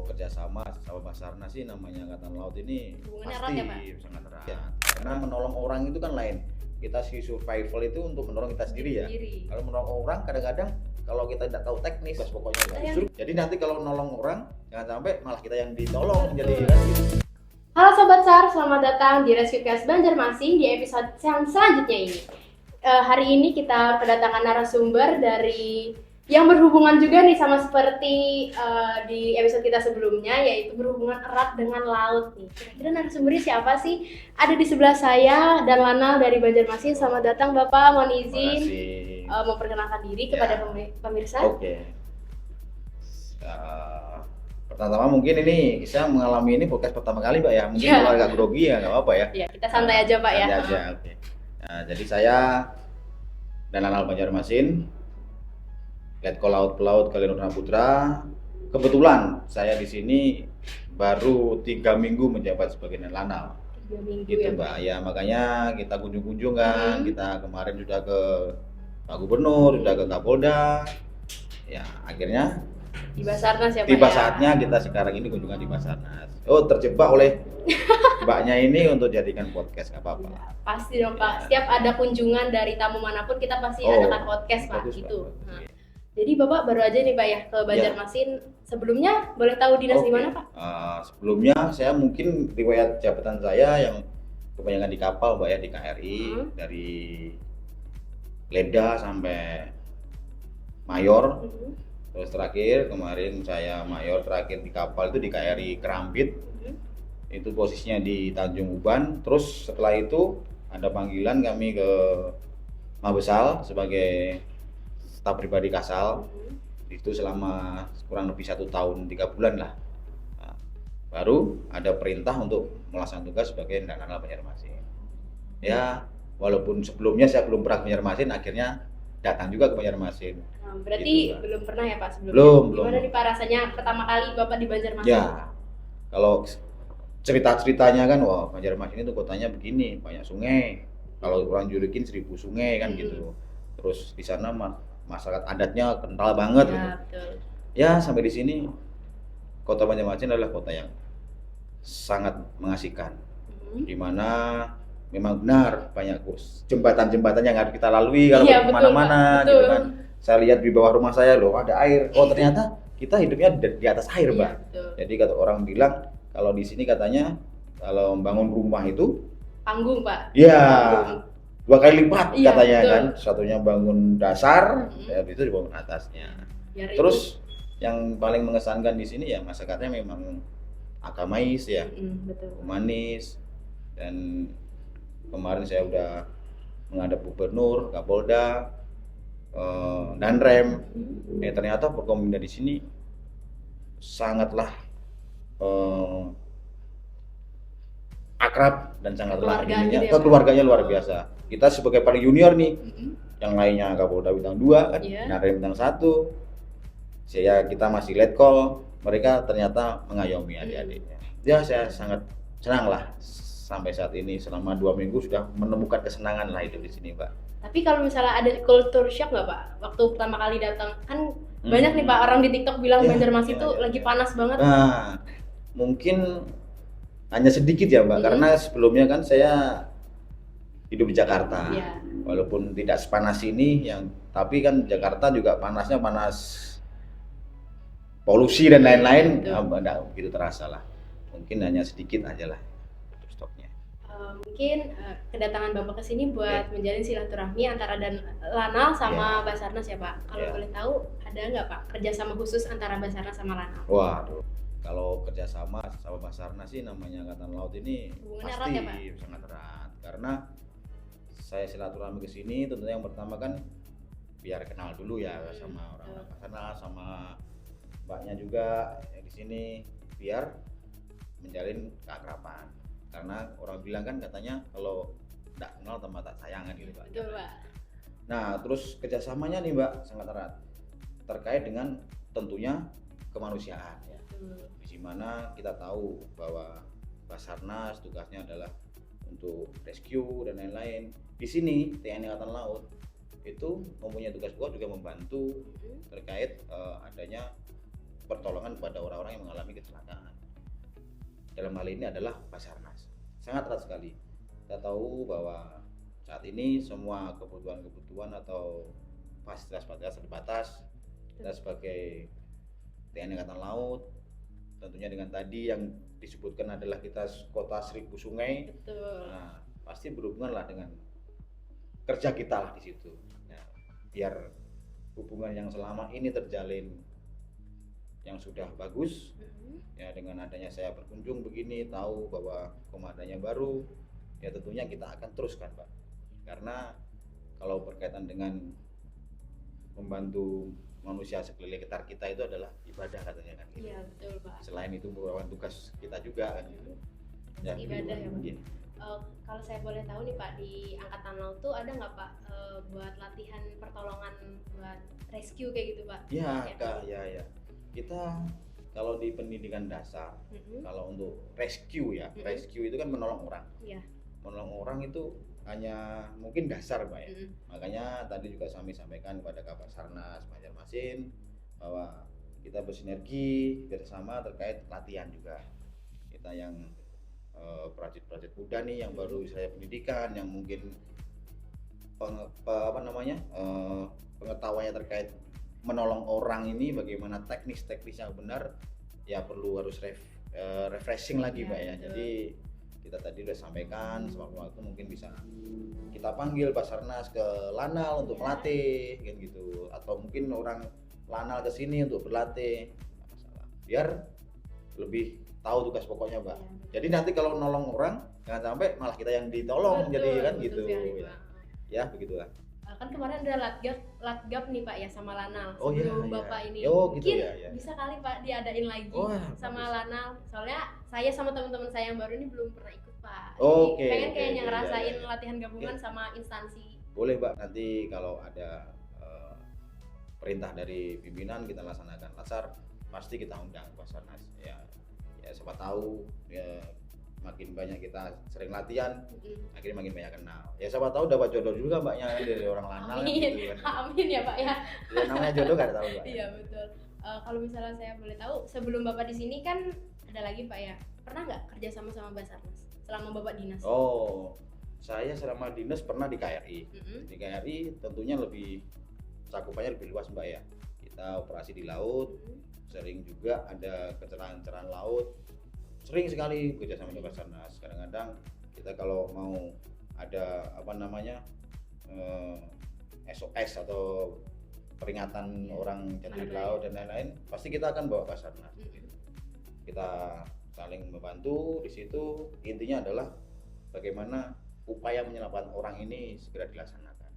kalau kerjasama sama Basarnas sih namanya Angkatan Laut ini Hubungannya pasti erat ya, Pak? sangat erat. Ya, karena menolong orang itu kan lain. Kita si survival itu untuk menolong kita sendiri ya. Kalau menolong orang kadang-kadang kalau kita tidak tahu teknis, pokoknya justru. Jadi nanti kalau menolong orang jangan sampai malah kita yang ditolong jadi kan gitu. Halo Sobat SAR, selamat datang di Rescue Cast Banjarmasin di episode yang selanjutnya ini. Hari ini kita kedatangan narasumber dari yang berhubungan juga nih sama seperti di episode kita sebelumnya, yaitu berhubungan erat dengan laut nih. Kira-kira narasumbernya siapa sih? Ada di sebelah saya dan Lana dari Banjarmasin. Selamat datang Bapak, mohon izin memperkenalkan diri kepada pemirsa. Oke. Pertama mungkin ini saya mengalami ini podcast pertama kali Pak ya. Mungkin kalau agak grogi ya nggak apa-apa ya. Iya, kita santai aja Pak ya. Santai aja, oke. Nah, jadi saya dan Lanal Banjarmasin, Letkol Laut Pelaut Galenurna Putra. Kebetulan saya di sini baru 3 minggu menjabat sebagai Lanal. 3 minggu gitu ya, Mbak. Ya makanya kita kunjung-kunjung kan. Kita kemarin sudah ke Pak Gubernur, sudah ke Kapolda. Ya akhirnya tiba Basarnas ya Pak. Tiba saatnya kita sekarang ini kunjungan di Basarnas. Oh terjebak oleh mbaknya ini untuk jadikan podcast, nggak apa-apa. Ya, pasti dong Pak. Setiap ada kunjungan dari tamu manapun kita pasti adakan podcast Pak gitu. Nah, jadi Bapak baru aja nih Pak ya ke Banjarmasin. Sebelumnya boleh tahu dinas di mana Pak? Sebelumnya saya mungkin riwayat jabatan saya yang kebanyakan di kapal Mbak ya, di KRI dari Leda sampai Mayor. Terus terakhir kemarin saya Mayor, terakhir di kapal itu di KRI Kerambit. Itu posisinya di Tanjung Uban. Terus setelah itu ada panggilan kami ke Mabesal sebagai staf pribadi Kasal. Itu selama kurang lebih 1 tahun 3 bulan lah. Nah, baru ada perintah untuk melaksanakan tugas sebagai Lanal Banjarmasin. Ya, walaupun sebelumnya saya belum pernah ke Banjarmasin, akhirnya datang juga ke Banjarmasin. Berarti gitu, belum pernah ya Pak sebelumnya? Belum. Gimana nih Pak rasanya pertama kali Bapak di Banjarmasin? Ya, kalau cerita-ceritanya kan, wah Banjarmasin itu kotanya begini, banyak sungai. Kalau orang julukin 1000 sungai kan gitu. Terus di sana masyarakat adatnya kental banget gitu. Betul. Ya sampai di sini kota Banjarmasin adalah kota yang sangat mengasihkan. Di mana memang benar banyak jembatan-jembatan yang harus kita lalui kalau kemana-mana gitu kan. Saya lihat di bawah rumah saya loh ada air. Oh ternyata kita hidupnya di atas air, Mbak. Jadi kata orang bilang kalau di sini katanya kalau membangun rumah itu panggung, Pak. Iya. 2 kali lipat katanya betul. kan. Satunya bangun dasar, ya itu dibangun atasnya. Terus yang paling mengesankan di sini ya masyarakatnya memang agamais ya. Betul. Humanis. Dan kemarin saya udah menghadap Gubernur, Kapolda, dan Rem. Ternyata Forkominda di sini sangatlah akrab dan sangatlah keluarganya luar biasa. Kita sebagai paling junior nih, yang lainnya Kapolda bintang 2 kan, Rem bintang 1. Kita masih letkol, mereka ternyata mengayomi adik-adiknya. Ya saya sangat senang lah sampai saat ini selama 2 minggu sudah menemukan kesenangan lah hidup di sini, Pak. Tapi kalau misalnya ada culture shock nggak Pak? Waktu pertama kali datang kan banyak nih Pak orang di TikTok bilang Banjarmasin itu lagi panas banget. Nah, mungkin hanya sedikit ya Mbak, karena sebelumnya kan saya hidup di Jakarta. Walaupun tidak sepanas ini, tapi kan Jakarta juga panasnya panas polusi dan lain-lain, enggak begitu terasa lah. Mungkin hanya sedikit aja lah stoknya. Mungkin kedatangan Bapak ke sini buat menjalin silaturahmi antara dan Lanal sama Basarnas ya Pak. Kalau boleh tahu ada nggak Pak kerjasama khusus antara Basarnas sama Lanal? Waduh, kalau kerjasama sama Basarnas sih namanya Angkatan Laut ini hubungannya pasti erat ya, Pak? Sangat erat. Karena saya silaturahmi ke sini tentunya yang pertama kan biar kenal dulu ya sama orang-orang Basarnas, sama mbaknya juga yang di sini biar menjalin keakraban. Karena orang bilang kan katanya kalau tidak kenal tambah tak sayang kan gitu Pak. Betul, Pak. Nah terus kerjasamanya nih Mbak sangat erat terkait dengan tentunya kemanusiaan ya. Di mana kita tahu bahwa Basarnas tugasnya adalah untuk rescue dan lain-lain. Di sini TNI Angkatan Laut itu mempunyai tugas pokok juga membantu terkait adanya pertolongan kepada orang-orang yang mengalami kecelakaan. dalam hal ini adalah Basarnas. Sangat erat sekali. Kita tahu bahwa saat ini semua kebutuhan atau fasilitas terbatas. Kita sebagai TNI Angkatan Laut, tentunya dengan tadi yang disebutkan adalah kita kota 1000 sungai. Betul. Nah, pasti berhubungan lah dengan kerja kita lah di situ. Nah, biar hubungan yang selama ini terjalin yang sudah bagus, ya dengan adanya saya berkunjung begini, tahu bahwa komandannya baru, ya tentunya kita akan teruskan, Pak. Karena kalau berkaitan dengan membantu manusia sekeliling sekitar kita itu adalah ibadah katanya kan gitu. Iya betul Pak. Selain itu merupakan tugas kita juga kan gitu. Ya, ibadah ya Pak. Iya. Kalau saya boleh tahu nih Pak, di Angkatan Laut tuh ada nggak Pak buat latihan pertolongan buat rescue kayak gitu Pak? Ya, Kak, ya. Kita kalau di pendidikan dasar, kalau untuk rescue ya, rescue itu kan menolong orang. Iya. Menolong orang itu hanya mungkin dasar Pak ya. Makanya tadi juga kami sampaikan kepada Kabasarnas Banjarmasin bahwa kita bersinergi bersama terkait latihan juga. Kita yang prajurit-prajurit muda nih yang baru saya pendidikan, yang mungkin pengetahuannya terkait menolong orang ini bagaimana teknis-teknis yang benar, ya perlu harus refreshing lagi Pak ya. Jadi kita tadi udah sampaikan sewaktu-waktu mungkin bisa kita panggil Basarnas ke Lanal untuk melatih kan gitu, atau mungkin orang Lanal ke sini untuk berlatih, nggak masalah, biar lebih tahu tugas pokoknya Mbak. Jadi nanti kalau nolong orang jangan sampai malah kita yang ditolong, jadi kan gitu ya begitulah. Kan kemarin ada latgab nih Pak ya sama Lanal iya. sebelum Bapak ini mungkin bisa kali Pak diadain lagi sama Lanal, soalnya saya sama teman-teman saya yang baru ini belum pernah ikut Pak. Pengen kayaknya ngerasain latihan gabungan sama instansi. Boleh Mbak, nanti kalau ada perintah dari pimpinan kita laksanakan lasar, pasti kita undang Basarnas ya siapa tahu ya makin banyak kita sering latihan, akhirnya makin banyak kenal. Ya siapa tahu dapat jodoh juga Mbaknya dari orang Lanal. Amin, gitu kan. Amin ya Pak ya. Ya, namanya jodoh gak tahu Mbak. Iya betul. Kalau misalnya saya boleh tahu, sebelum Bapak di sini kan ada lagi Pak ya, pernah nggak kerja sama Basarnas selama Bapak dinas? Oh, saya selama dinas pernah di KRI. Di KRI tentunya lebih cakupannya lebih luas Mbak ya. Kita operasi di laut, sering juga ada kecelakaan laut. Sering sekali bekerja sama dengan Basarnas. Kadang-kadang kita kalau mau ada SOS atau peringatan orang jatuh di laut dan lain-lain, pasti kita akan bawa Basarnas. Kita saling membantu di situ. Intinya adalah bagaimana upaya menyelamatkan orang ini segera dilaksanakan.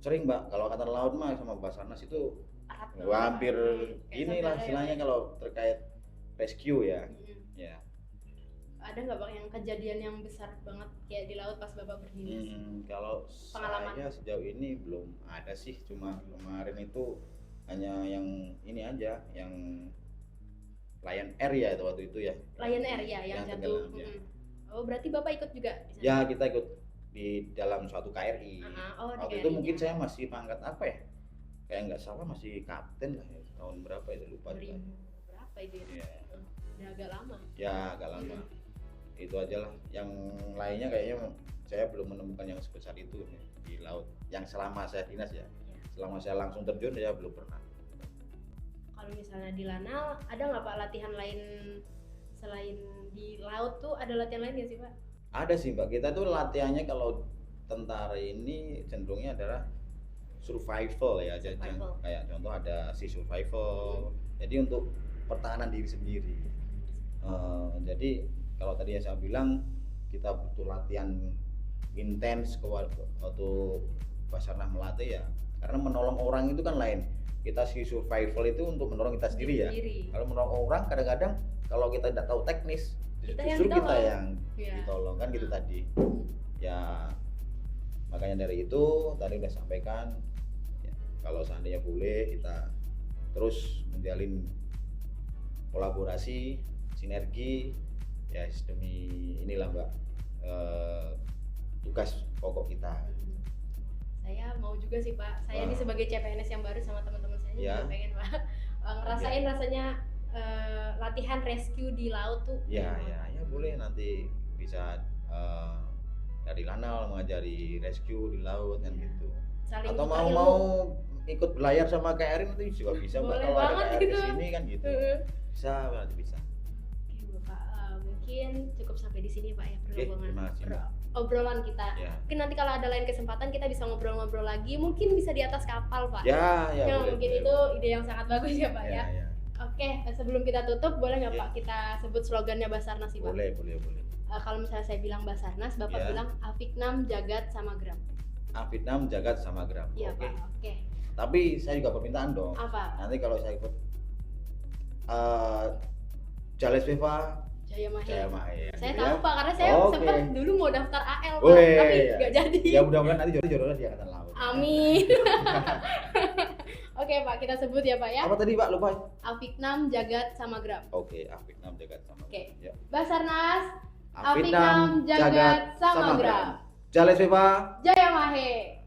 Sering Mbak, kalau Angkatan Laut mah sama Basarnas itu hampir inilah istilahnya kalau terkait rescue ya. Ya. Ada nggak Bang yang kejadian yang besar banget kayak di laut pas Bapak berdinas? Kalau pengalaman saya sejauh ini belum ada sih, cuma kemarin itu hanya yang ini aja, yang Lion Air ya waktu itu ya. Lion Air ya yang jatuh. Ya. Oh berarti Bapak ikut juga di sana? Ya kita ikut di dalam suatu KRI. Waktu itu mungkin saya masih pangkat apa ya? Kayak nggak salah masih kapten lah ya, tahun berapa itu lupa juga. Berapa itu ya? Udah agak lama. Ya agak lama. Itu aja lah, yang lainnya kayaknya saya belum menemukan yang sebesar itu di laut yang selama saya dinas ya. Selama saya langsung terjun ya belum pernah. Kalau misalnya di Lanal ada nggak Pak latihan lain selain di laut tuh, ada latihan lain nggak sih Pak? Ada sih Mbak, kita tuh latihannya kalau tentara ini cenderungnya adalah survival ya, kayak contoh ada sea survival. Jadi untuk pertahanan diri sendiri. Jadi kalau tadi saya bilang kita butuh latihan intens waktu Basarnas melatih ya, karena menolong orang itu kan lain. Kita si survival itu untuk menolong kita sendiri ya. Kalau menolong orang kadang-kadang kalau kita tidak tahu teknis, justru kita yang ditolong kan gitu tadi. Ya makanya dari itu tadi udah sampaikan ya, kalau seandainya boleh kita terus menjalin kolaborasi, sinergi ya demi inilah Mbak tugas pokok kita. Saya mau juga sih Pak, saya ini sebagai CPNS yang baru sama teman-teman saya juga pengen Pak ngerasain rasanya latihan rescue di laut tuh. Ya boleh nanti bisa dari lanal mengajari rescue di laut kan Iya. gitu. Saling Atau tukar mau ilmu. ikut belayar sama KRI nanti juga bisa Mbak, Boleh kalau ada banget KRI gitu. di sini kan gitu. Bisa nanti bisa. Oke Bapak, mungkin cukup sampai di sini Pak ya terima kasih, Mbak. obrolan kita. Ya. Mungkin nanti kalau ada lain kesempatan kita bisa ngobrol-ngobrol lagi, mungkin bisa di atas kapal Pak. Ya boleh, mungkin boleh, itu boleh. ide yang sangat bagus ya Pak ya. Ya. Oke, sebelum kita tutup boleh nggak Ya. Pak kita sebut slogannya Basarnas sih Pak? Boleh. Kalau misalnya saya bilang Basarnas, Bapak Ya. bilang Afiknam Jagat Samagram. Afiknam Jagat Samagram. Iya Oke. Pak, oke. Tapi saya juga permintaan dong. Apa? Nanti kalau saya ikut Jales Viva Jaya Mahe. Jaya Mahe. Saya gitu tahu ya. Pak, karena saya Oke. sempat dulu mau daftar AL Pak, Weh, tapi ya. nggak jadi. Ya mudah-mudahan nanti jodoh-jodohnya di angkatan laut. Amin. Oke Pak, kita sebut ya Pak ya. Apa tadi Pak, lupa? Afiknam Jagat Samagram. Oke, Afiknam Jagat Samagram. Oke. Ya. Basarnas, Afiknam Jagat Samagram. Jales Viva. Jaya Mahe.